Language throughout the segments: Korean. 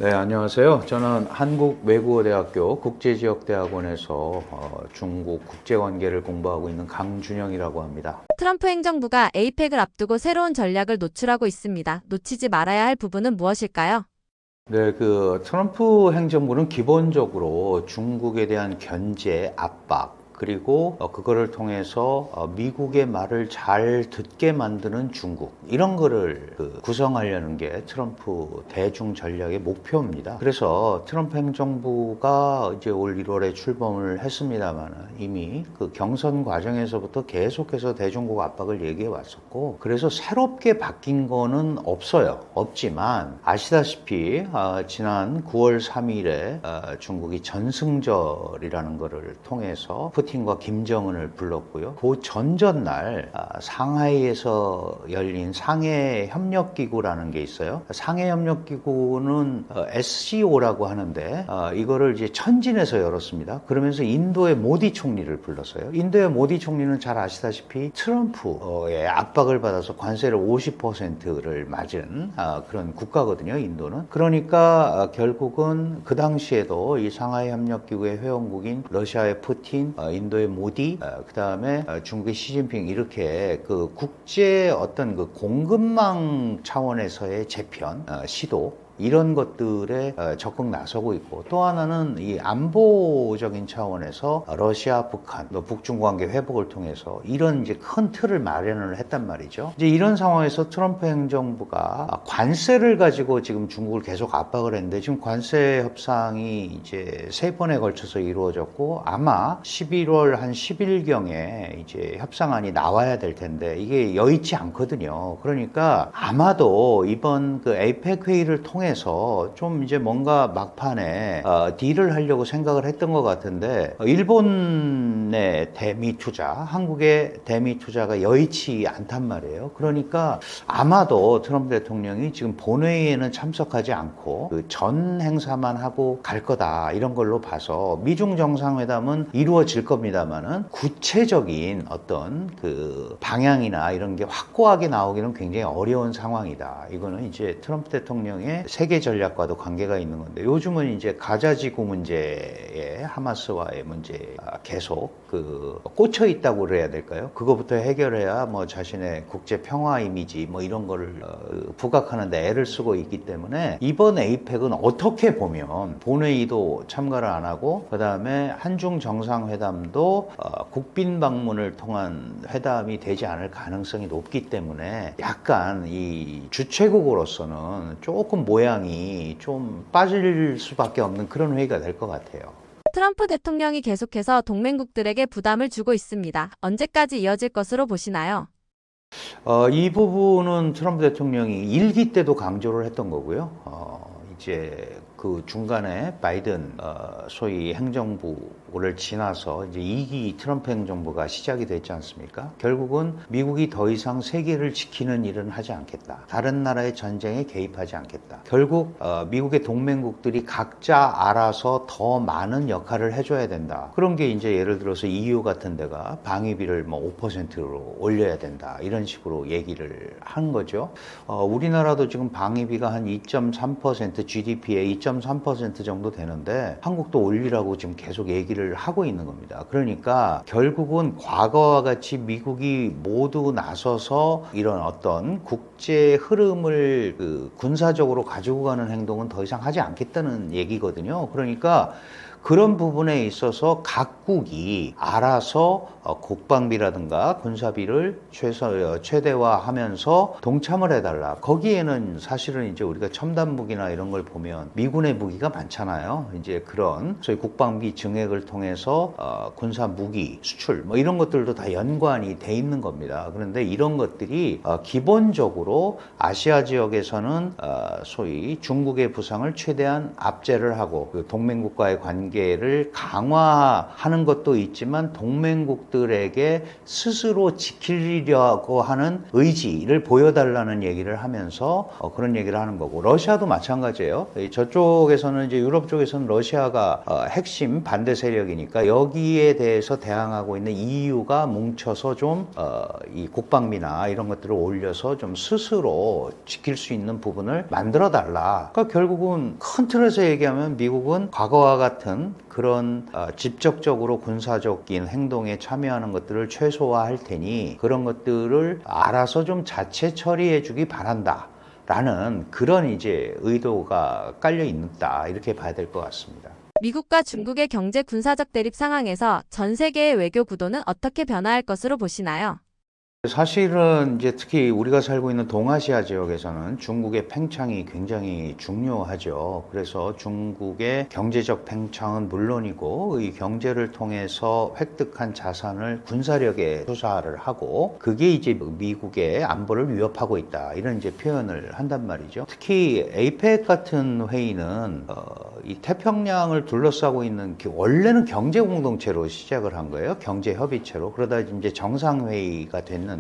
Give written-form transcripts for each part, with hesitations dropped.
네, 안녕하세요. 저는 한국외국어대학교 국제지역대학원에서 중국 국제관계를 공부하고 있는 강준영이라고 합니다. 트럼프 행정부가 에이펙을 앞두고 새로운 전략을 노출하고 있습니다. 놓치지 말아야 할 부분은 무엇일까요? 네, 트럼프 행정부는 기본적으로 중국에 대한 견제, 압박, 그리고 그거를 통해서 미국의 말을 잘 듣게 만드는 중국, 이런 거를 구성하려는 게 트럼프 대중 전략의 목표입니다. 그래서 트럼프 행정부가 이제 올 1월에 출범을 했습니다만 이미 그 경선 과정에서부터 계속해서 대중국 압박을 얘기해 왔었고, 그래서 새롭게 바뀐 거는 없지만 아시다시피 지난 9월 3일에 중국이 전승절이라는 거를 통해서 푸틴과 김정은을 불렀고요. 그 전전날 상하이에서 열린 상해협력기구라는 게 있어요. 상해협력기구는 SCO라고 하는데 이거를 이제 천진에서 열었습니다. 그러면서 인도의 모디 총리를 불렀어요. 인도의 모디 총리는 잘 아시다시피 트럼프의 압박을 받아서 관세를 50%를 맞은 그런 국가거든요, 인도는. 그러니까 결국은 그 당시에도 이 상하이협력기구의 회원국인 러시아의 푸틴, 인도의 모디, 그 다음에 중국의 시진핑, 이렇게 그 국제 어떤 그 공급망 차원에서의 재편, 시도, 이런 것들에 적극 나서고 있고, 또 하나는 이 안보적인 차원에서 러시아, 북한, 또 북중 관계 회복을 통해서 이런 이제 큰 틀을 마련을 했단 말이죠. 이제 이런 상황에서 트럼프 행정부가 관세를 가지고 지금 중국을 계속 압박을 했는데, 지금 관세 협상이 이제 3번에 걸쳐서 이루어졌고, 아마 11월 한 10일경에 이제 협상안이 나와야 될 텐데 이게 여의치 않거든요. 그러니까 아마도 이번 그 에이펙 회의를 통해서 좀 이제 뭔가 막판에 딜을 하려고 생각을 했던 것 같은데, 일본의 대미 투자, 한국의 대미 투자가 여의치 않단 말이에요. 그러니까 아마도 트럼프 대통령이 지금 본회의에는 참석하지 않고 그 전 행사만 하고 갈 거다, 이런 걸로 봐서 미중 정상회담은 이루어질 겁니다만은 구체적인 어떤 그 방향이나 이런 게 확고하게 나오기는 굉장히 어려운 상황이다. 이거는 이제 트럼프 대통령의 세계 전략과도 관계가 있는 건데, 요즘은 이제 가자지구 문제에 하마스와의 문제 계속 꽂혀 있다고 그래야 될까요? 그거부터 해결해야 뭐 자신의 국제 평화 이미지 뭐 이런 거를 부각하는데 애를 쓰고 있기 때문에, 이번 에이펙은 어떻게 보면 본회의도 참가를 안 하고, 그 다음에 한중 정상회담도 국빈 방문을 통한 회담이 되지 않을 가능성이 높기 때문에, 약간 이 주최국으로서는 조금 모양이 좀 빠질 수밖에 없는 그런 회의가 될 것 같아요. 트럼프 대통령이 계속해서 동맹국들에게 부담을 주고 있습니다. 언제까지 이어질 것으로 보시나요? 이 부분은 트럼프 대통령이 일기 때도 강조를 했던 거고요. 이제 그 중간에 바이든 소위 행정부를 지나서 이제 2기 트럼프 행정부가 시작이 됐지 않습니까? 결국은 미국이 더 이상 세계를 지키는 일은 하지 않겠다. 다른 나라의 전쟁에 개입하지 않겠다. 결국 미국의 동맹국들이 각자 알아서 더 많은 역할을 해줘야 된다. 그런 게 이제 예를 들어서 EU 같은 데가 방위비를 뭐 5%로 올려야 된다, 이런 식으로 얘기를 한 거죠. 우리나라도 지금 방위비가 한 2.3%, GDP의 2.3% 정도 되는데 한국도 올리라고 지금 계속 얘기를 하고 있는 겁니다. 그러니까 결국은 과거와 같이 미국이 모두 나서서 이런 어떤 국제 흐름을 군사적으로 가지고 가는 행동은 더 이상 하지 않겠다는 얘기거든요. 그러니까 그런 부분에 있어서 각국이 알아서 국방비라든가 군사비를 최대화하면서 동참을 해달라. 거기에는 사실은 이제 우리가 첨단 무기나 이런 걸 보면 미군의 무기가 많잖아요. 이제 그런 소위 국방비 증액을 통해서 군사 무기 수출 뭐 이런 것들도 다 연관이 돼 있는 겁니다. 그런데 이런 것들이 기본적으로 아시아 지역에서는 소위 중국의 부상을 최대한 압제를 하고 그 동맹국과의 관계 관계를 강화하는 것도 있지만 동맹국들에게 스스로 지키려고 하는 의지를 보여달라는 얘기를 하면서 그런 얘기를 하는 거고, 러시아도 마찬가지예요. 저쪽에서는 이제 유럽 쪽에서는 러시아가 핵심 반대 세력이니까 여기에 대해서 대항하고 있는 EU가 뭉쳐서 좀 이 국방비나 이런 것들을 올려서 좀 스스로 지킬 수 있는 부분을 만들어 달라. 그러니까 결국은 큰 틀에서 얘기하면 미국은 과거와 같은 그런 직접적으로 군사적인 행동에 참여하는 것들을 최소화할 테니 그런 것들을 알아서 좀 자체 처리해 주기 바란다 라는 그런 이제 의도가 깔려 있다, 이렇게 봐야 될 것 같습니다. 미국과 중국의 경제 군사적 대립 상황에서 전 세계의 외교 구도는 어떻게 변화할 것으로 보시나요? 사실은 이제 특히 우리가 살고 있는 동아시아 지역에서는 중국의 팽창이 굉장히 중요하죠. 그래서 중국의 경제적 팽창은 물론이고 이 경제를 통해서 획득한 자산을 군사력에 투사를 하고 그게 이제 미국의 안보를 위협하고 있다, 이런 이제 표현을 한단 말이죠. 특히 에이펙 같은 회의는 이 태평양을 둘러싸고 있는 원래는 경제 공동체로 시작을 한 거예요. 경제 협의체로. 그러다 이제 정상회의가 됐는데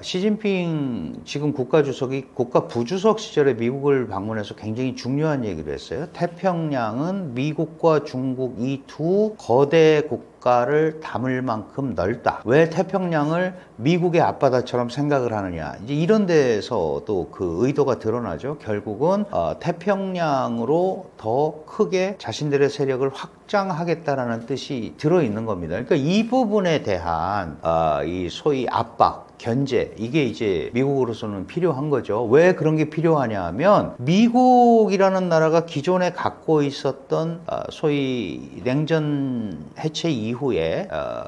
시진핑 지금 국가주석이 국가 부주석 시절에 미국을 방문해서 굉장히 중요한 얘기를 했어요. 태평양은 미국과 중국 이 두 거대 국가를 담을 만큼 넓다. 왜 태평양을 미국의 앞바다처럼 생각을 하느냐. 이제 이런 데서도 그 의도가 드러나죠. 결국은 태평양으로 더 크게 자신들의 세력을 확장하겠다라는 뜻이 들어있는 겁니다. 그러니까 이 부분에 대한 이 소위 압박, 견제, 이게 이제 미국으로서는 필요한 거죠. 왜 그런 게 필요하냐 하면 미국이라는 나라가 기존에 갖고 있었던 소위 냉전 해체 이후에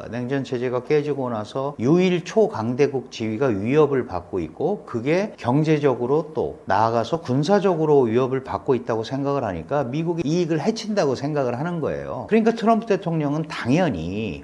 냉전 체제가 깨지고 나서 유일 초강대국 지위가 위협을 받고 있고 그게 경제적으로 또 나아가서 군사적으로 위협을 받고 있다고 생각을 하니까 미국이 이익을 해친다고 생각을 하는 거예요. 그러니까 트럼프 대통령은 당연히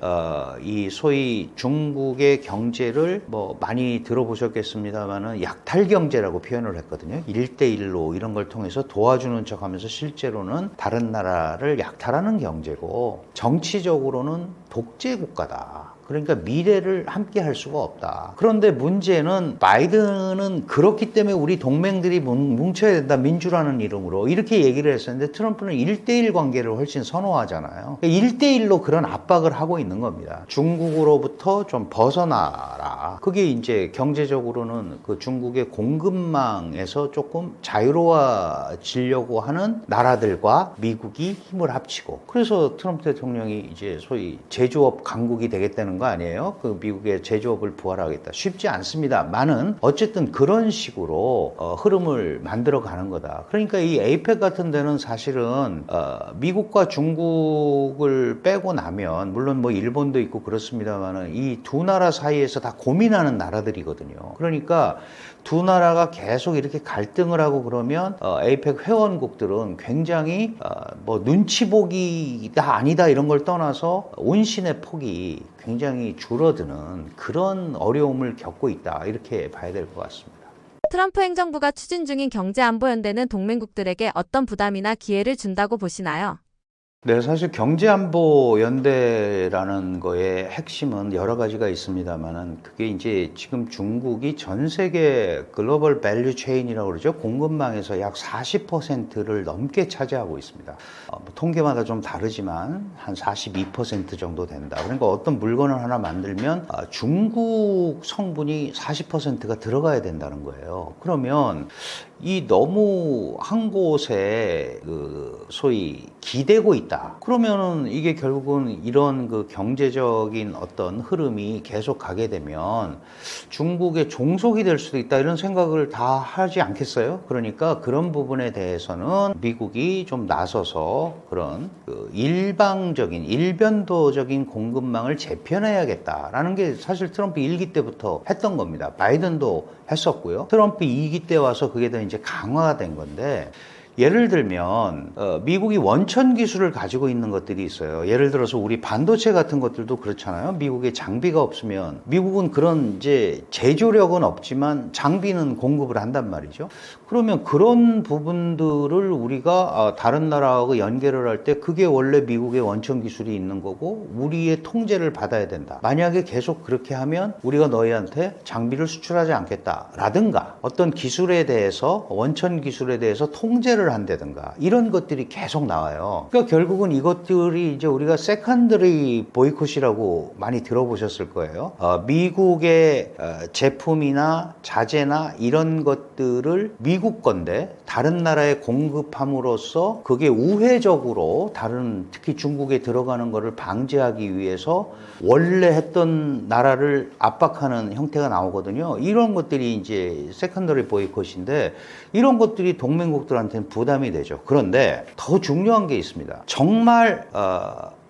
이 소위 중국의 경제를 뭐 많이 들어보셨겠습니다만은 약탈 경제라고 표현을 했거든요. 1대1로 이런 걸 통해서 도와주는 척 하면서 실제로는 다른 나라를 약탈하는 경제고 정치적으로는 독재 국가다. 그러니까 미래를 함께 할 수가 없다. 그런데 문제는 바이든은 그렇기 때문에 우리 동맹들이 뭉쳐야 된다, 민주라는 이름으로 이렇게 얘기를 했었는데 트럼프는 1대1 관계를 훨씬 선호하잖아요. 1대1로 그런 압박을 하고 있는 겁니다. 중국으로부터 좀 벗어나라. 그게 이제 경제적으로는 그 중국의 공급망에서 조금 자유로워지려고 하는 나라들과 미국이 힘을 합치고, 그래서 트럼프 대통령이 이제 소위 제조업 강국이 되겠다는 거 아니에요? 그 미국의 제조업을 부활하겠다. 쉽지 않습니다만은 어쨌든 그런 식으로 흐름을 만들어 가는 거다. 그러니까 이 에이펙 같은 데는 사실은 미국과 중국을 빼고 나면 물론 뭐 일본도 있고 그렇습니다만은 이 두 나라 사이에서 다 고민하는 나라들이거든요. 그러니까 두 나라가 계속 이렇게 갈등을 하고 그러면 에이펙 회원국들은 굉장히 뭐 눈치 보기다 아니다 이런 걸 떠나서 운신의 폭이 굉장히 줄어드는 그런 어려움을 겪고 있다, 이렇게 봐야 될 것 같습니다. 트럼프 행정부가 추진 중인 경제안보연대는 동맹국들에게 어떤 부담이나 기회를 준다고 보시나요? 네, 사실 경제안보연대라는 거의 핵심은 여러 가지가 있습니다만은 그게 이제 지금 중국이 전 세계 글로벌 밸류 체인이라고 그러죠. 공급망에서 약 40%를 넘게 차지하고 있습니다. 뭐 통계마다 좀 다르지만 한 42% 정도 된다. 그러니까 어떤 물건을 하나 만들면 중국 성분이 40%가 들어가야 된다는 거예요. 그러면 이 너무 한 곳에 그 소위 기대고 있다. 그러면은 이게 결국은 이런 그 경제적인 어떤 흐름이 계속 가게 되면 중국의 종속이 될 수도 있다, 이런 생각을 다 하지 않겠어요? 그러니까 그런 부분에 대해서는 미국이 좀 나서서 그런 그 일방적인 일변도적인 공급망을 재편해야겠다라는 게 사실 트럼프 1기 때부터 했던 겁니다. 바이든도 했었고요. 트럼프 2기 때 와서 그게 더 이제 강화가 된 건데, 예를 들면 미국이 원천 기술을 가지고 있는 것들이 있어요. 예를 들어서 우리 반도체 같은 것들도 그렇잖아요. 미국에 장비가 없으면 미국은 그런 이제 제조력은 없지만 장비는 공급을 한단 말이죠. 그러면 그런 부분들을 우리가 다른 나라하고 연계를 할 때 그게 원래 미국의 원천 기술이 있는 거고 우리의 통제를 받아야 된다. 만약에 계속 그렇게 하면 우리가 너희한테 장비를 수출하지 않겠다라든가 어떤 기술에 대해서 원천 기술에 대해서 통제를 한다든가 이런 것들이 계속 나와요. 그러니까 결국은 이것들이 이제 우리가 세컨더리 보이콧이라고 많이 들어보셨을 거예요. 미국의 제품이나 자재나 이런 것들을 미국 건데 다른 나라에 공급함으로써 그게 우회적으로 다른 특히 중국에 들어가는 것을 방지하기 위해서 원래 했던 나라를 압박하는 형태가 나오거든요. 이런 것들이 이제 세컨더리 보이콧인데 이런 것들이 동맹국들한테는 부담이 되죠. 그런데 더 중요한 게 있습니다. 정말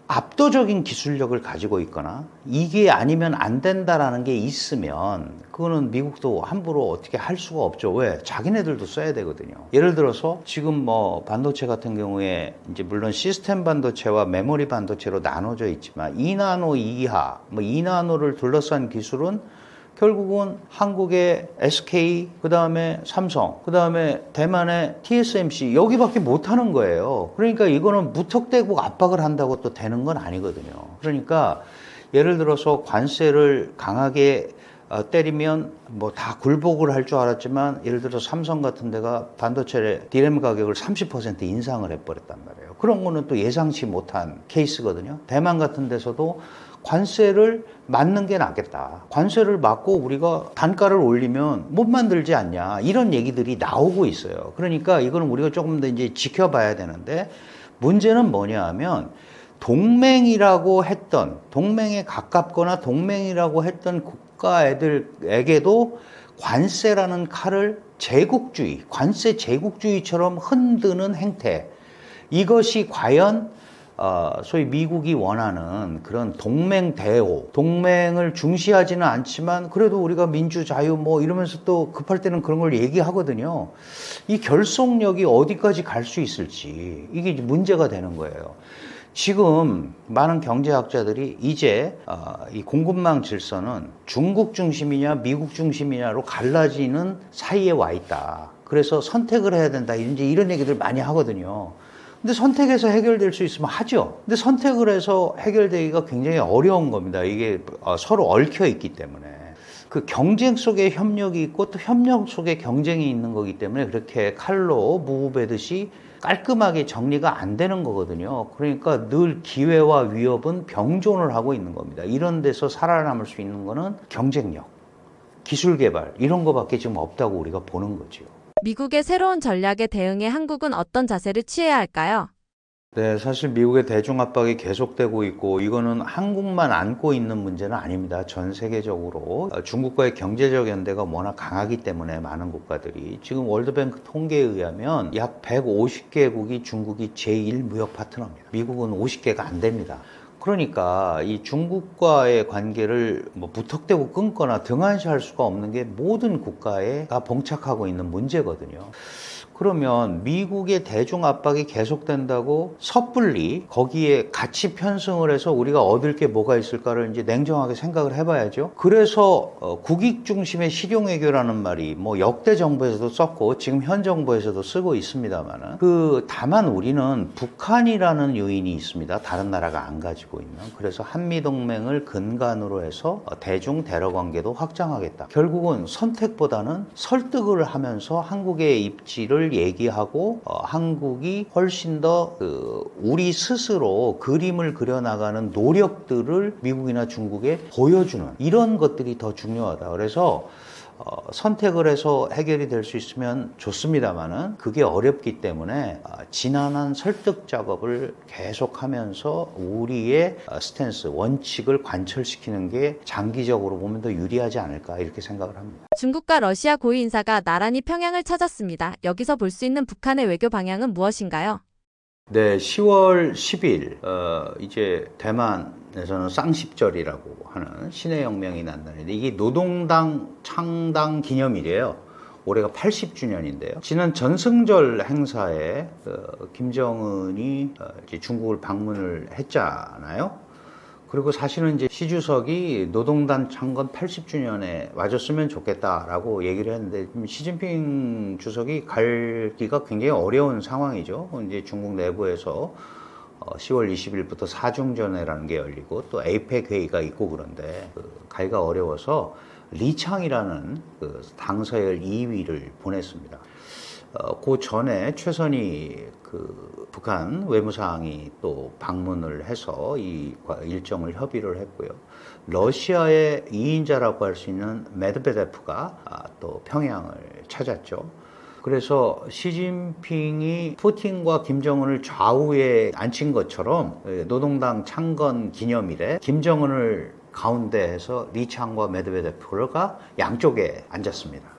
압도적인 기술력을 가지고 있거나 이게 아니면 안 된다라는 게 있으면 그거는 미국도 함부로 어떻게 할 수가 없죠. 왜? 자기네들도 써야 되거든요. 예를 들어서 지금 뭐 반도체 같은 경우에 이제 물론 시스템 반도체와 메모리 반도체로 나눠져 있지만 2나노 이하, 뭐 2나노를 둘러싼 기술은 결국은 한국의 SK, 그 다음에 삼성, 그 다음에 대만의 TSMC 여기밖에 못하는 거예요. 그러니까 이거는 무턱대고 압박을 한다고 또 되는 건 아니거든요. 그러니까 예를 들어서 관세를 강하게 때리면 뭐 다 굴복을 할 줄 알았지만 예를 들어 삼성 같은 데가 반도체 DRAM 가격을 30% 인상을 해버렸단 말이에요. 그런 거는 또 예상치 못한 케이스거든요. 대만 같은 데서도 관세를 맞는 게 낫겠다. 관세를 맞고 우리가 단가를 올리면 못 만들지 않냐. 이런 얘기들이 나오고 있어요. 그러니까 이거는 우리가 조금 더 이제 지켜봐야 되는데 문제는 뭐냐 하면 동맹이라고 했던, 동맹에 가깝거나 동맹이라고 했던 국가 애들에게도 관세라는 칼을 제국주의, 관세 제국주의처럼 흔드는 행태. 이것이 과연 소위 미국이 원하는 그런 동맹 대호, 동맹을 중시하지는 않지만 그래도 우리가 민주, 자유 뭐 이러면서 또 급할 때는 그런 걸 얘기하거든요. 이 결속력이 어디까지 갈 수 있을지 이게 문제가 되는 거예요. 지금 많은 경제학자들이 이제 이 공급망 질서는 중국 중심이냐 미국 중심이냐로 갈라지는 사이에 와 있다. 그래서 선택을 해야 된다. 이제 이런 얘기들 많이 하거든요. 근데 선택해서 해결될 수 있으면 하죠. 근데 선택을 해서 해결되기가 굉장히 어려운 겁니다. 이게 서로 얽혀 있기 때문에. 그 경쟁 속에 협력이 있고 또 협력 속에 경쟁이 있는 거기 때문에 그렇게 칼로 무베듯이 깔끔하게 정리가 안 되는 거거든요. 그러니까 늘 기회와 위협은 병존을 하고 있는 겁니다. 이런 데서 살아남을 수 있는 거는 경쟁력, 기술 개발 이런 거밖에 지금 없다고 우리가 보는 거죠. 미국의 새로운 전략에 대응해 한국은 어떤 자세를 취해야 할까요? 네, 사실 미국의 대중 압박이 계속되고 있고 이거는 한국만 안고 있는 문제는 아닙니다. 전 세계적으로 중국과의 경제적 연대가 워낙 강하기 때문에 많은 국가들이 지금 월드뱅크 통계에 의하면 약 150개국이 중국이 제1 무역 파트너입니다. 미국은 50개가 안 됩니다. 그러니까 이 중국과의 관계를 뭐 무턱대고 끊거나 등한시할 수가 없는 게 모든 국가가 봉착하고 있는 문제거든요. 그러면 미국의 대중 압박이 계속된다고 섣불리 거기에 같이 편승을 해서 우리가 얻을 게 뭐가 있을까를 이제 냉정하게 생각을 해봐야죠. 그래서 국익 중심의 실용외교라는 말이 뭐 역대 정부에서도 썼고 지금 현 정부에서도 쓰고 있습니다만은 다만 우리는 북한이라는 요인이 있습니다. 다른 나라가 안 가지고 있는. 그래서 한미동맹을 근간으로 해서 대중 대러 관계도 확장하겠다. 결국은 선택보다는 설득을 하면서 한국의 입지를 얘기하고 한국이 훨씬 더 우리 스스로 그림을 그려나가는 노력들을 미국이나 중국에 보여주는 이런 것들이 더 중요하다. 그래서 선택을 해서 해결이 될 수 있으면 좋습니다만은 그게 어렵기 때문에 지난한 설득 작업을 계속하면서 우리의 스탠스, 원칙을 관철시키는 게 장기적으로 보면 더 유리하지 않을까 이렇게 생각을 합니다. 중국과 러시아 고위 인사가 나란히 평양을 찾았습니다. 여기서 볼 수 있는 북한의 외교 방향은 무엇인가요? 네, 10월 10일 이제 대만에서는 쌍십절이라고 하는 신의 혁명이 난 날인데 이게 노동당 창당 기념일이에요. 올해가 80주년인데요. 지난 전승절 행사에 김정은이 이제 중국을 방문을 했잖아요. 그리고 사실은 이제 시 주석이 노동당 창건 80주년에 와줬으면 좋겠다라고 얘기를 했는데 시진핑 주석이 갈기가 굉장히 어려운 상황이죠. 이제 중국 내부에서 10월 20일부터 사중전회라는 게 열리고 또 에이펙 회의가 있고 그런데 가기가 어려워서 리창이라는 당서열 2위를 보냈습니다. 그 전에 최선희 북한 외무상이 또 방문을 해서 이 일정을 협의를 했고요. 러시아의 2인자라고 할 수 있는 메드베데프가 또 평양을 찾았죠. 그래서 시진핑이 푸틴과 김정은을 좌우에 앉힌 것처럼 노동당 창건 기념일에 김정은을 가운데에서 리창과 메드베데프가 양쪽에 앉았습니다.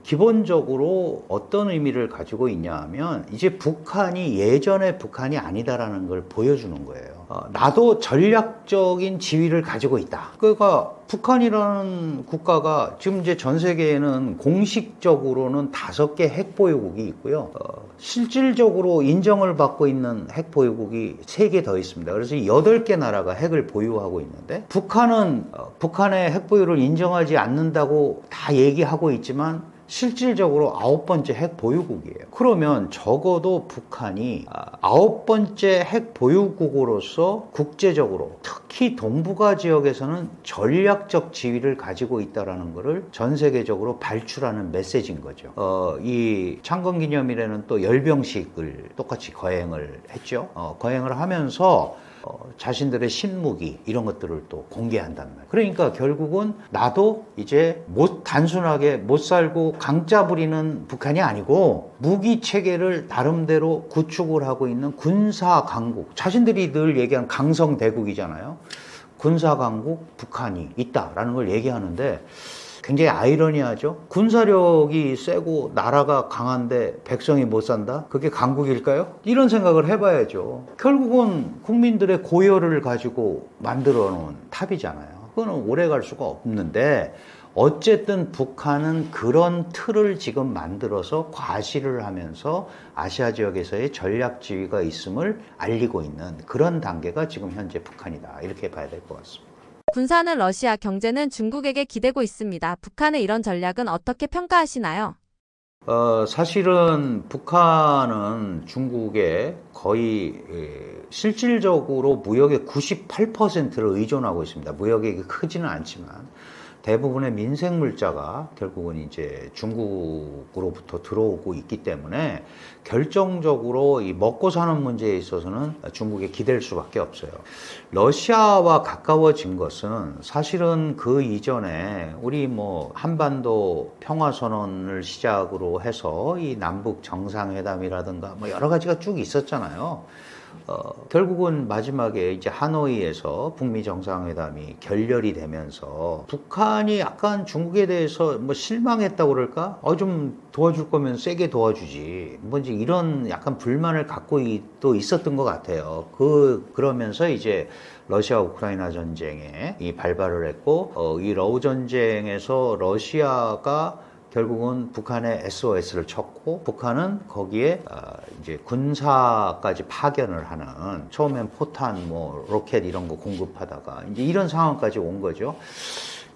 기본적으로 어떤 의미를 가지고 있냐 하면 이제 북한이 예전의 북한이 아니다라는 걸 보여주는 거예요. 나도 전략적인 지위를 가지고 있다. 그러니까 북한이라는 국가가 지금 이제 전 세계에는 공식적으로는 5개 핵보유국이 있고요. 실질적으로 인정을 받고 있는 핵보유국이 3개 더 있습니다. 그래서 8개 나라가 핵을 보유하고 있는데 북한은 북한의 핵보유를 인정하지 않는다고 다 얘기하고 있지만 실질적으로 9번째 핵 보유국이에요. 그러면 적어도 북한이 9번째 핵 보유국으로서 국제적으로 특히 동북아 지역에서는 전략적 지위를 가지고 있다는 것을 전 세계적으로 발출하는 메시지인 거죠. 이 창건기념일에는 또 열병식을 똑같이 거행을 했죠. 거행을 하면서 자신들의 신무기 이런 것들을 또 공개한단 말이에요. 그러니까 결국은 나도 이제 단순하게 못 살고 강짜 부리는 북한이 아니고 무기 체계를 나름대로 구축을 하고 있는 군사 강국, 자신들이 늘 얘기하는 강성 대국이잖아요. 군사 강국 북한이 있다라는 걸 얘기하는데 굉장히 아이러니하죠. 군사력이 세고 나라가 강한데 백성이 못 산다? 그게 강국일까요? 이런 생각을 해봐야죠. 결국은 국민들의 고열을 가지고 만들어 놓은 탑이잖아요. 그거는 오래 갈 수가 없는데 어쨌든 북한은 그런 틀을 지금 만들어서 과시를 하면서 아시아 지역에서의 전략 지위가 있음을 알리고 있는 그런 단계가 지금 현재 북한이다. 이렇게 봐야 될 것 같습니다. 군사는 러시아, 경제는 중국에게 기대고 있습니다. 북한의 이런 전략은 어떻게 평가하시나요? 사실은 북한은 중국에 거의 실질적으로 무역의 98%를 의존하고 있습니다. 무역액이 크지는 않지만 대부분의 민생 물자가 결국은 이제 중국으로부터 들어오고 있기 때문에 결정적으로 이 먹고 사는 문제에 있어서는 중국에 기댈 수밖에 없어요. 러시아와 가까워진 것은 사실은 그 이전에 우리 뭐 한반도 평화선언을 시작으로 해서 이 남북 정상회담이라든가 뭐 여러 가지가 쭉 있었잖아요. 결국은 마지막에 이제 하노이에서 북미 정상회담이 결렬이 되면서 북한이 약간 중국에 대해서 뭐 실망했다고 그럴까? 좀 도와줄 거면 세게 도와주지. 뭔지 이런 약간 불만을 갖고 또 있었던 것 같아요. 그러면서 이제 러시아 우크라이나 전쟁에 이 발발을 했고, 이 러우 전쟁에서 러시아가 결국은 북한에 SOS를 쳤고 북한은 거기에 이제 군사까지 파견을 하는 처음엔 포탄 뭐 로켓 이런 거 공급하다가 이제 이런 상황까지 온 거죠.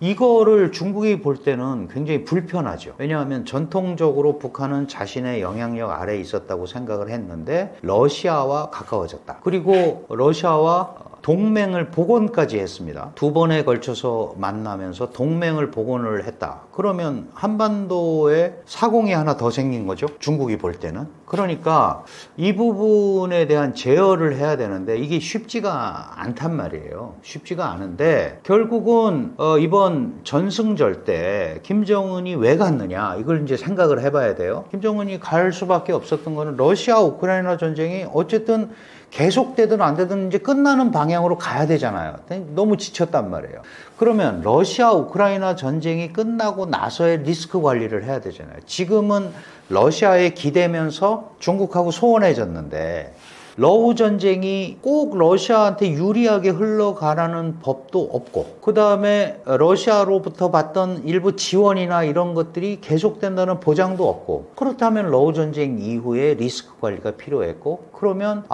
이거를 중국이 볼 때는 굉장히 불편하죠. 왜냐하면 전통적으로 북한은 자신의 영향력 아래에 있었다고 생각을 했는데 러시아와 가까워졌다. 그리고 러시아와 동맹을 복원까지 했습니다. 2번에 걸쳐서 만나면서 동맹을 복원을 했다. 그러면 한반도에 사공이 하나 더 생긴 거죠. 중국이 볼 때는. 그러니까 이 부분에 대한 제어를 해야 되는데 이게 쉽지가 않단 말이에요. 쉽지가 않은데 결국은 이번 전승절 때 김정은이 왜 갔느냐 이걸 이제 생각을 해봐야 돼요. 김정은이 갈 수밖에 없었던 거는 러시아 우크라이나 전쟁이 어쨌든 계속되든 안 되든 이제 끝나는 방향으로 가야 되잖아요. 너무 지쳤단 말이에요. 그러면 러시아 우크라이나 전쟁이 끝나고 나서의 리스크 관리를 해야 되잖아요. 지금은 러시아에 기대면서 중국하고 소원해졌는데 러우 전쟁이 꼭 러시아한테 유리하게 흘러가라는 법도 없고, 그 다음에 러시아로부터 받던 일부 지원이나 이런 것들이 계속된다는 보장도 없고, 그렇다면 러우 전쟁 이후에 리스크 관리가 필요했고, 그러면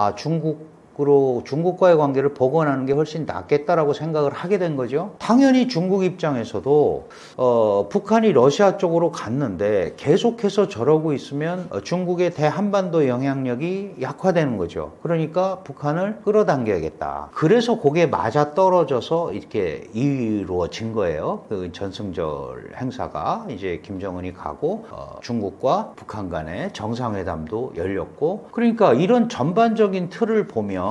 중국과의 관계를 복원하는 게 훨씬 낫겠다라고 생각을 하게 된 거죠. 당연히 중국 입장에서도 북한이 러시아 쪽으로 갔는데 계속해서 저러고 있으면 중국의 대한반도 영향력이 약화되는 거죠. 그러니까 북한을 끌어당겨야겠다. 그래서 그게 맞아 떨어져서 이렇게 이루어진 거예요. 그 전승절 행사가 이제 김정은이 가고 중국과 북한 간의 정상회담도 열렸고, 그러니까 이런 전반적인 틀을 보면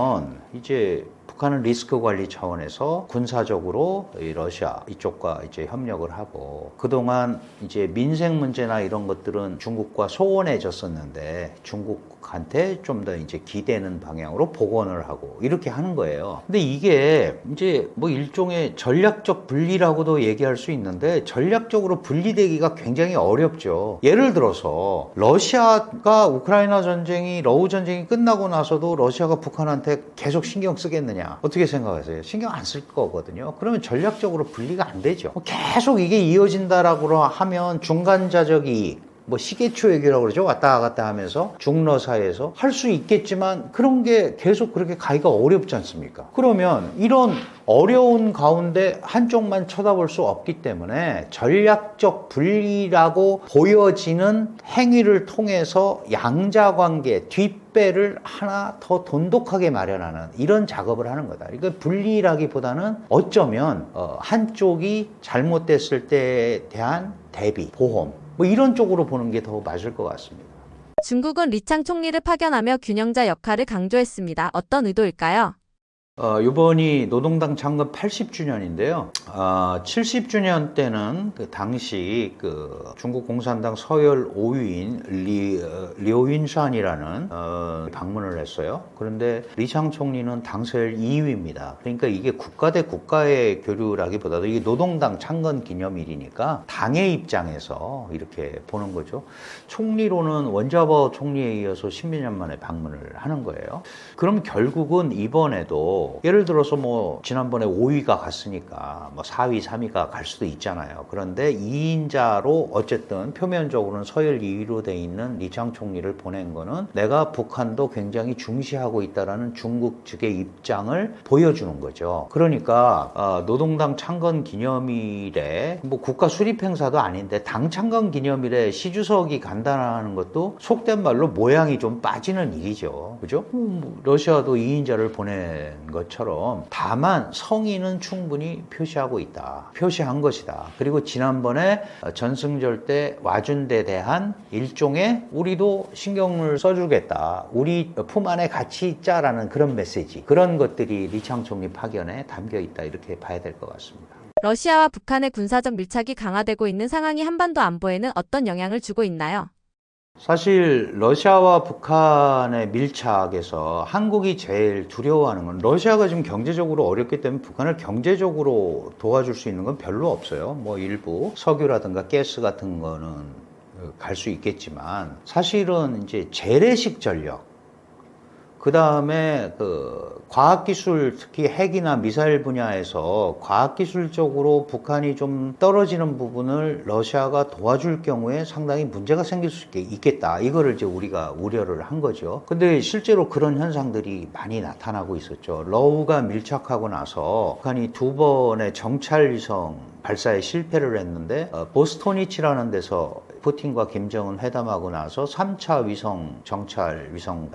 이제 북한은 리스크 관리 차원에서 군사적으로 이 러시아 이쪽과 이제 협력을 하고, 그동안 이제 민생 문제나 이런 것들은 중국과 소원해졌었는데 중국한테 좀 더 이제 기대는 방향으로 복원을 하고 이렇게 하는 거예요. 근데 이게 이제 뭐 일종의 전략적 분리라고도 얘기할 수 있는데, 전략적으로 분리되기가 굉장히 어렵죠. 예를 들어서 러시아가 우크라이나 전쟁이, 러우 전쟁이 끝나고 나서도 러시아가 북한한테 계속 신경 쓰겠느냐, 어떻게 생각하세요? 신경 안 쓸 거거든요. 그러면 전략적으로 분리가 안 되죠. 계속 이게 이어진다라고 하면 중간자적 이익, 뭐 시계추액이라고 그러죠. 왔다 갔다 하면서 중러 사이에서 할 수 있겠지만, 그런 게 계속 그렇게 가기가 어렵지 않습니까? 그러면 이런 어려운 가운데 한쪽만 쳐다볼 수 없기 때문에 전략적 분리라고 보여지는 행위를 통해서 양자관계, 뒷배를 하나 더 돈독하게 마련하는 이런 작업을 하는 거다. 이거 분리라기보다는 어쩌면 한쪽이 잘못됐을 때에 대한 대비, 보험, 뭐 이런 쪽으로 보는 게 더 맞을 것 같습니다. 중국은 리창 총리를 파견하며 균형자 역할을 강조했습니다. 어떤 의도일까요? 이번이 노동당 창건 80주년인데요. 70주년 때는 그 당시 그 중국 공산당 서열 5위인 류윈샨이라는 방문을 했어요. 그런데 리창 총리는 당 서열 2위입니다. 그러니까 이게 국가 대 국가의 교류라기보다도 이게 노동당 창건 기념일이니까 당의 입장에서 이렇게 보는 거죠. 총리로는 원자버 총리에 이어서 10몇 년 만에 방문을 하는 거예요. 그럼 결국은 이번에도 예를 들어서 뭐 지난번에 5위가 갔으니까 뭐 4위, 3위가 갈 수도 있잖아요. 그런데 2인자로 어쨌든 표면적으로는 서열 2위로 돼 있는 리창 총리를 보낸 거는 내가 북한도 굉장히 중시하고 있다라는 중국 측의 입장을 보여주는 거죠. 그러니까 노동당 창건 기념일에 뭐 국가 수립 행사도 아닌데 당 창건 기념일에 시주석이 간다는 것도 속된 말로 모양이 좀 빠지는 일이죠. 그죠? 러시아도 2인자를 보낸 것처럼, 다만 성의는 충분히 표시하고 있다. 표시한 것이다. 그리고 지난번에 전승절 때 와준 데 대한 일종의 우리도 신경을 써주겠다. 우리 품 안에 같이 있자라는 그런 메시지. 그런 것들이 리창 총리 파견에 담겨 있다. 이렇게 봐야 될 것 같습니다. 러시아와 북한의 군사적 밀착이 강화되고 있는 상황이 한반도 안보에는 어떤 영향을 주고 있나요? 사실 러시아와 북한의 밀착에서 한국이 제일 두려워하는 건, 러시아가 지금 경제적으로 어렵기 때문에 북한을 경제적으로 도와줄 수 있는 건 별로 없어요. 뭐 일부 석유라든가 가스 같은 거는 갈 수 있겠지만, 사실은 이제 재래식 전력, 그 다음에 그 과학기술, 특히 핵이나 미사일 분야에서 과학기술적으로 북한이 좀 떨어지는 부분을 러시아가 도와줄 경우에 상당히 문제가 생길 수 있겠다. 이거를 이제 우리가 우려를 한 거죠. 근데 실제로 그런 현상들이 많이 나타나고 있었죠. 러우가 밀착하고 나서 북한이 2번의 정찰위성 발사에 실패를 했는데, 보스토니치라는 데서 푸틴과 김정은 회담하고 나서 3차 정찰 위성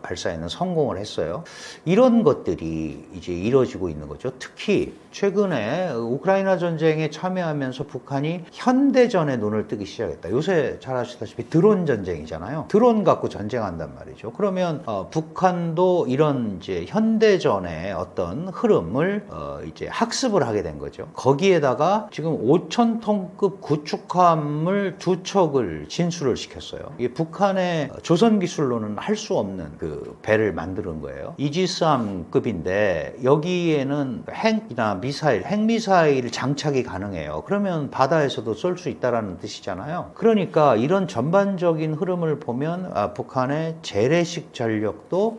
발사에는 성공을 했어요. 이런 것들이 이제 이루어지고 있는 거죠. 특히 최근에 우크라이나 전쟁에 참여하면서 북한이 현대전에 눈을 뜨기 시작했다. 요새 잘 아시다시피 드론 전쟁이잖아요. 드론 갖고 전쟁한단 말이죠. 그러면 북한도 이런 이제 현대전의 어떤 흐름을 이제 학습을 하게 된 거죠. 거기에다가 지금 5,000톤급 구축함을 두 두 척을 진수를 시켰어요. 이게 북한의 조선 기술로는 할 수 없는 그 배를 만드는 거예요. 이지스함급인데 여기에는 핵이나 미사일, 핵미사일 장착이 가능해요. 그러면 바다에서도 쏠 수 있다라는 뜻이잖아요. 그러니까 이런 전반적인 흐름을 보면 북한의 재래식 전력도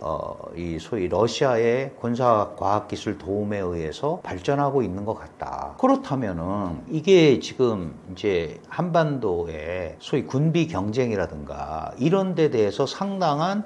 이 소위 러시아의 군사과학기술 도움에 의해서 발전하고 있는 것 같다. 그렇다면은 이게 지금 이제 한반도의 소위 군비 경쟁이라든가 이런 데 대해서 상당한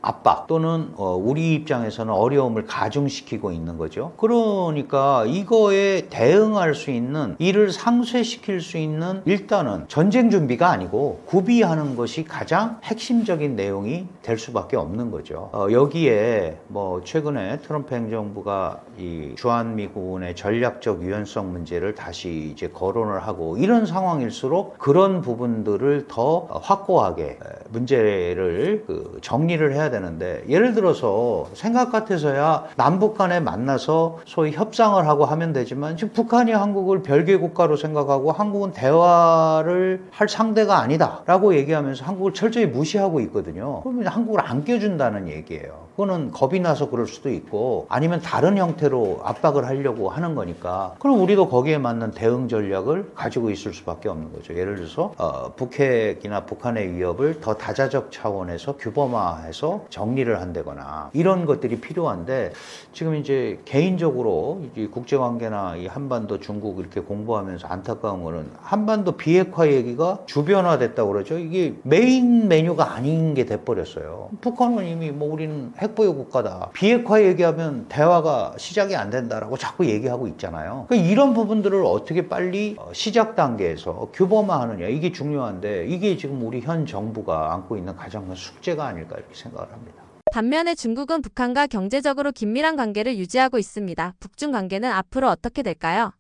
압박 또는 우리 입장에서는 어려움을 가중시키고 있는 거죠. 그러니까 이거에 대응할 수 있는, 이를 상쇄시킬 수 있는 일단은 전쟁 준비가 아니고 구비하는 것이 가장 핵심적인 내용이 될 수밖에 없는 거죠. 여기에 뭐 최근에 트럼프 행정부가 이 주한미군의 전략적 유연성 문제를 다시 이제 거론을 하고 이런 상황일수록 그런 부분들을 더 확고하게 문제를 정리를 해야 되는데, 예를 들어서 생각 같아서야 남북 간에 만나서 소위 협상을 하고 하면 되지만 지금 북한이 한국을 별개 국가로 생각하고 한국은 대화를 할 상대가 아니다 라고 얘기하면서 한국을 철저히 무시하고 있거든요. 그러면 한국을 안 껴준다는 얘기예요. 그거는 겁이 나서 그럴 수도 있고 아니면 다른 형태로 압박을 하려고 하는 거니까, 그럼 우리도 거기에 맞는 대응 전략을 가지고 있을 수밖에 없는 거죠. 예를 들어서 북핵이나 북한의 위협을 더 다자적 차원에서 규범화해서 정리를 한다거나 이런 것들이 필요한데, 지금 이제 개인적으로 이 국제관계나 이 한반도 중국 이렇게 공부하면서 안타까운 거는 한반도 비핵화 얘기가 주변화됐다고 그러죠. 이게 메인 메뉴가 아닌 게 돼버렸어요. 북한은 이미 뭐 우리는 핵보유 국가다, 비핵화 얘기하면 대화가 시작이 안 된다라고 자꾸 얘기하고 있잖아요. 그러니까 이런 부분들을 어떻게 빨리 시작 단계에서 규범화하느냐, 이게 중요한데 이게 지금 우리 현 정부가 안고 있는 가장 큰 숙제가 아닐까 이렇게 생각을 합니다. 반면에 중국은 북한과 경제적으로 긴밀한 관계를 유지하고 있습니다. 북중 관계는 앞으로 어떻게 될까요?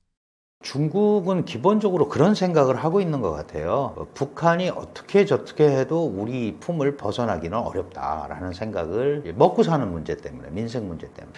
중국은 기본적으로 그런 생각을 하고 있는 것 같아요. 북한이 어떻게 저떻게 해도 우리 품을 벗어나기는 어렵다라는 생각을, 먹고 사는 문제 때문에, 민생 문제 때문에.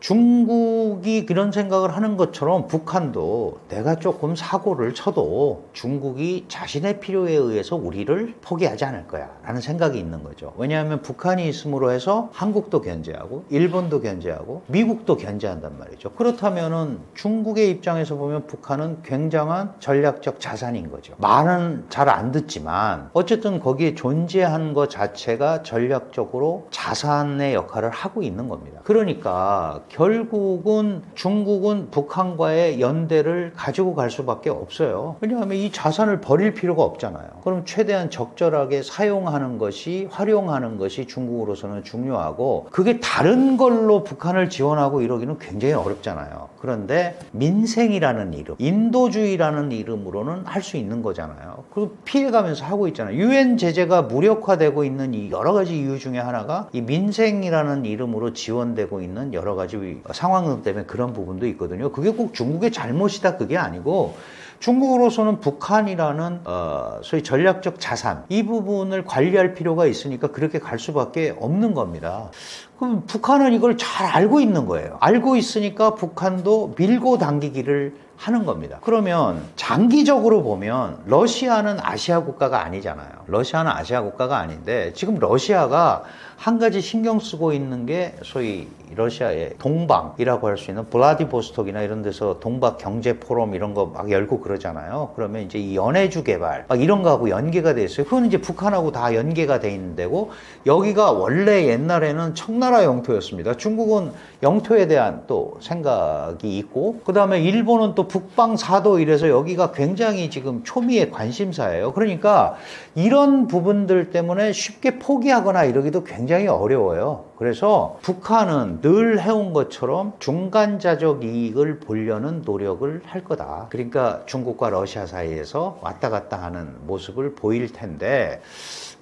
중국이 그런 생각을 하는 것처럼 북한도 내가 조금 사고를 쳐도 중국이 자신의 필요에 의해서 우리를 포기하지 않을 거야 라는 생각이 있는 거죠. 왜냐하면 북한이 있음으로 해서 한국도 견제하고 일본도 견제하고 미국도 견제한단 말이죠. 그렇다면은 중국의 입장에서 보면 북한은 굉장한 전략적 자산인 거죠. 말은 잘 안 듣지만 어쨌든 거기에 존재하는 것 자체가 전략적으로 자산의 역할을 하고 있는 겁니다. 그러니까 결국은 중국은 북한과의 연대를 가지고 갈 수밖에 없어요. 왜냐하면 이 자산을 버릴 필요가 없잖아요. 그럼 최대한 적절하게 사용하는 것이, 활용하는 것이 중국으로서는 중요하고, 그게 다른 걸로 북한을 지원하고 이러기는 굉장히 어렵잖아요. 그런데 민생이라는 이름, 인도주의라는 이름으로는 할 수 있는 거잖아요. 그리고 피해가면서 하고 있잖아요. 유엔 제재가 무력화되고 있는 이 여러 가지 이유 중에 하나가 이 민생이라는 이름으로 지원되고 있는 여러 가지 상황 때문에 그런 부분도 있거든요. 그게 꼭 중국의 잘못이다 그게 아니고, 중국으로서는 북한이라는 소위 전략적 자산, 이 부분을 관리할 필요가 있으니까 그렇게 갈 수밖에 없는 겁니다. 그럼 북한은 이걸 잘 알고 있는 거예요. 알고 있으니까 북한도 밀고 당기기를 하는 겁니다. 그러면 장기적으로 보면 러시아는 아시아 국가가 아니잖아요. 러시아는 아시아 국가가 아닌데 지금 러시아가 한 가지 신경 쓰고 있는 게 소위 러시아의 동방이라고 할 수 있는 블라디보스톡이나 이런 데서 동박 경제 포럼 이런 거 막 열고 그러잖아요. 그러면 이제 이 연해주 개발 막 이런 거하고 연계가 돼 있어요. 그건 이제 북한하고 다 연계가 돼 있는 데고, 여기가 원래 옛날에는 청나라 영토였습니다. 중국은 영토에 대한 또 생각이 있고, 그 다음에 일본은 또 북방사도 이래서 여기가 굉장히 지금 초미의 관심사예요. 그러니까 이런 부분들 때문에 쉽게 포기하거나 이러기도 굉장히 어려워요. 그래서 북한은 늘 해온 것처럼 중간자적 이익을 보려는 노력을 할 거다. 그러니까 중국과 러시아 사이에서 왔다 갔다 하는 모습을 보일 텐데,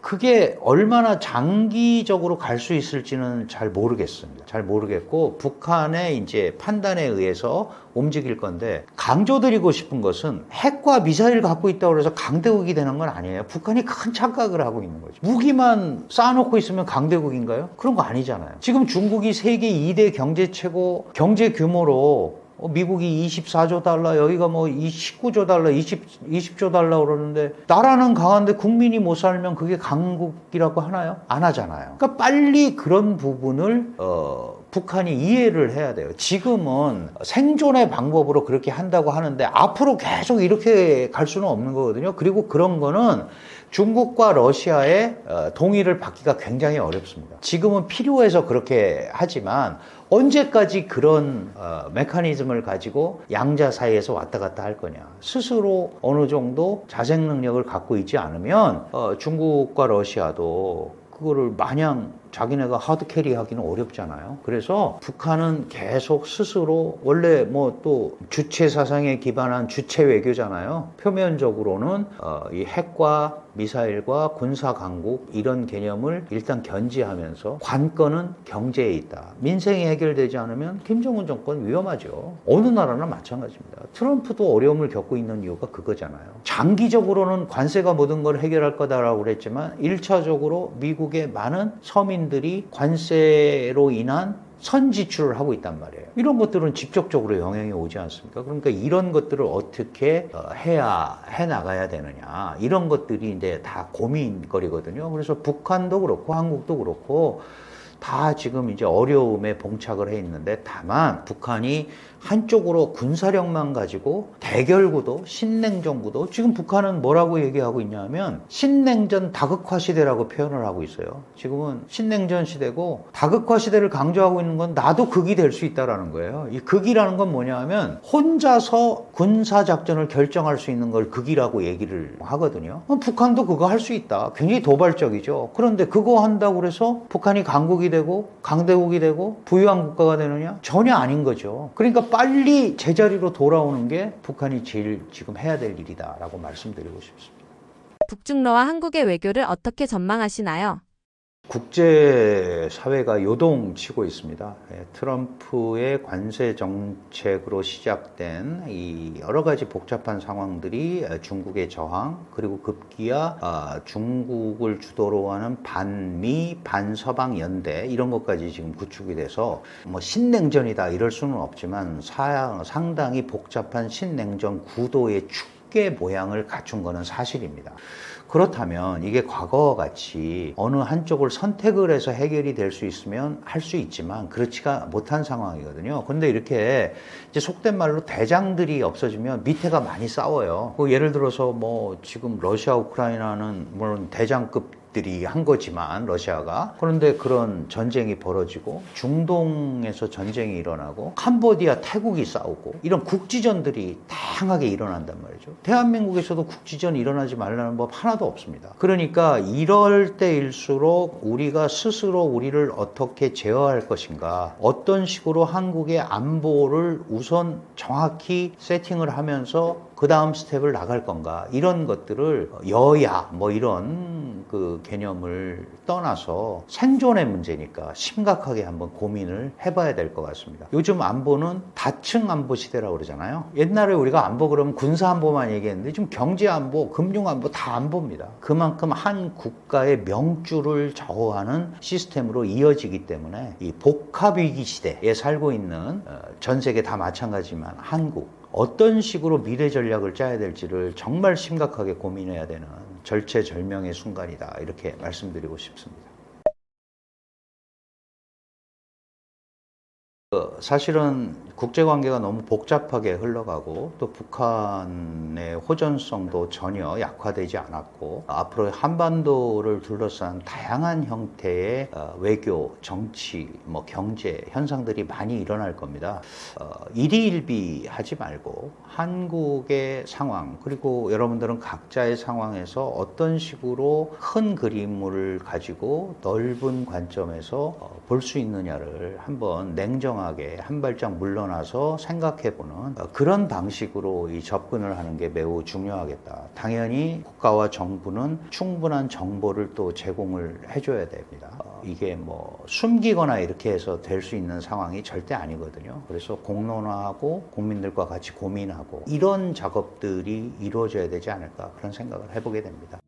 그게 얼마나 장기적으로 갈 수 있을지는 잘 모르겠습니다. 잘 모르겠고, 북한의 이제 판단에 의해서 움직일 건데, 강조드리고 싶은 것은 핵과 미사일 갖고 있다고 해서 강대국이 되는 건 아니에요. 북한이 큰 착각을 하고 있는 거죠. 무기만 쌓아놓고 있으면 강대국인가요? 그런 거 아니잖아요. 지금 중국이 세계 2대 경제 최고 경제 규모로 미국이 24조 달러, 여기가 뭐 19조 달러, 20조 달러 그러는데 나라는 강한데 국민이 못 살면 그게 강국이라고 하나요? 안 하잖아요. 그러니까 빨리 그런 부분을 북한이 이해를 해야 돼요. 지금은 생존의 방법으로 그렇게 한다고 하는데 앞으로 계속 이렇게 갈 수는 없는 거거든요. 그리고 그런 거는 중국과 러시아의 동의를 받기가 굉장히 어렵습니다. 지금은 필요해서 그렇게 하지만 언제까지 그런 메커니즘을 가지고 양자 사이에서 왔다 갔다 할 거냐. 스스로 어느 정도 자생 능력을 갖고 있지 않으면 중국과 러시아도 그거를 마냥 자기네가 하드캐리 하기는 어렵잖아요. 그래서 북한은 계속 스스로 원래 뭐 또 주체 사상에 기반한 주체 외교잖아요. 표면적으로는 이 핵과 미사일과 군사 강국 이런 개념을 일단 견지하면서 관건은 경제에 있다. 민생이 해결되지 않으면 김정은 정권 위험하죠. 어느 나라나 마찬가지입니다. 트럼프도 어려움을 겪고 있는 이유가 그거잖아요. 장기적으로는 관세가 모든 걸 해결할 거다라고 그랬지만 1차적으로 미국의 많은 서민들이 관세로 인한 선지출을 하고 있단 말이에요. 이런 것들은 직접적으로 영향이 오지 않습니까? 그러니까 이런 것들을 어떻게 해 나가야 되느냐. 이런 것들이 이제 다 고민거리거든요. 그래서 북한도 그렇고 한국도 그렇고 다 지금 이제 어려움에 봉착을 해 있는데 다만 북한이 한쪽으로 군사력만 가지고 대결구도 신냉전구도 지금 북한은 뭐라고 얘기하고 있냐면 신냉전 다극화 시대라고 표현을 하고 있어요. 지금은 신냉전 시대고 다극화 시대를 강조하고 있는 건 나도 극이 될 수 있다라는 거예요. 이 극이라는 건 뭐냐 하면 혼자서 군사작전을 결정할 수 있는 걸 극이라고 얘기를 하거든요. 북한도 그거 할 수 있다. 굉장히 도발적이죠. 그런데 그거 한다고 해서 북한이 강국이 되고 강대국이 되고 부유한 국가가 되느냐? 전혀 아닌 거죠. 그러니까 빨리 제자리로 돌아오는 게 북한이 제일 지금 해야 될 일이다라고 말씀드리고 싶습니다. 북중러와 한국의 외교를 어떻게 전망하시나요? 국제사회가 요동치고 있습니다. 트럼프의 관세 정책으로 시작된 이 여러 가지 복잡한 상황들이 중국의 저항 그리고 급기야 중국을 주도로 하는 반미 반서방 연대 이런 것까지 지금 구축이 돼서 뭐 신냉전이다 이럴 수는 없지만 상당히 복잡한 신냉전 구도의 축계 모양을 갖춘 것은 사실입니다. 그렇다면 이게 과거와 같이 어느 한쪽을 선택을 해서 해결이 될 수 있으면 할 수 있지만 그렇지가 못한 상황이거든요. 근데 이렇게 이제 속된 말로 대장들이 없어지면 밑에가 많이 싸워요. 예를 들어서 뭐 지금 러시아 우크라이나는 물론 대장급 들이 한 거지만 러시아가 그런데 그런 전쟁이 벌어지고 중동에서 전쟁이 일어나고 캄보디아 태국이 싸우고 이런 국지전들이 다양하게 일어난단 말이죠. 대한민국에서도 국지전 일어나지 말라는 법 하나도 없습니다. 그러니까 이럴 때일수록 우리가 스스로 우리를 어떻게 제어할 것인가 어떤 식으로 한국의 안보를 우선 정확히 세팅을 하면서 그 다음 스텝을 나갈 건가 이런 것들을 여야 뭐 이런 그 개념을 떠나서 생존의 문제니까 심각하게 한번 고민을 해봐야 될 것 같습니다. 요즘 안보는 다층 안보 시대라고 그러잖아요. 옛날에 우리가 안보 그러면 군사 안보만 얘기했는데 지금 경제 안보, 금융 안보 다 안보입니다. 그만큼 한 국가의 명주를 좌우하는 시스템으로 이어지기 때문에 이 복합 위기 시대에 살고 있는 전 세계 다 마찬가지지만 한국 어떤 식으로 미래 전략을 짜야 될지를 정말 심각하게 고민해야 되는 절체절명의 순간이다. 이렇게 말씀드리고 싶습니다. 사실은 국제관계가 너무 복잡하게 흘러가고 또 북한의 호전성도 전혀 약화되지 않았고 앞으로 한반도를 둘러싼 다양한 형태의 외교, 정치, 뭐 경제 현상들이 많이 일어날 겁니다. 일희일비하지 말고 한국의 상황 그리고 여러분들은 각자의 상황에서 어떤 식으로 큰 그림을 가지고 넓은 관점에서 볼 수 있느냐를 한번 냉정하게 한 발짝 물러나서 생각해보는 그런 방식으로 이 접근을 하는 게 매우 중요하겠다. 당연히 국가와 정부는 충분한 정보를 또 제공을 해줘야 됩니다. 이게 뭐 숨기거나 이렇게 해서 될 수 있는 상황이 절대 아니거든요. 그래서 공론화하고 국민들과 같이 고민하고 이런 작업들이 이루어져야 되지 않을까 그런 생각을 해보게 됩니다.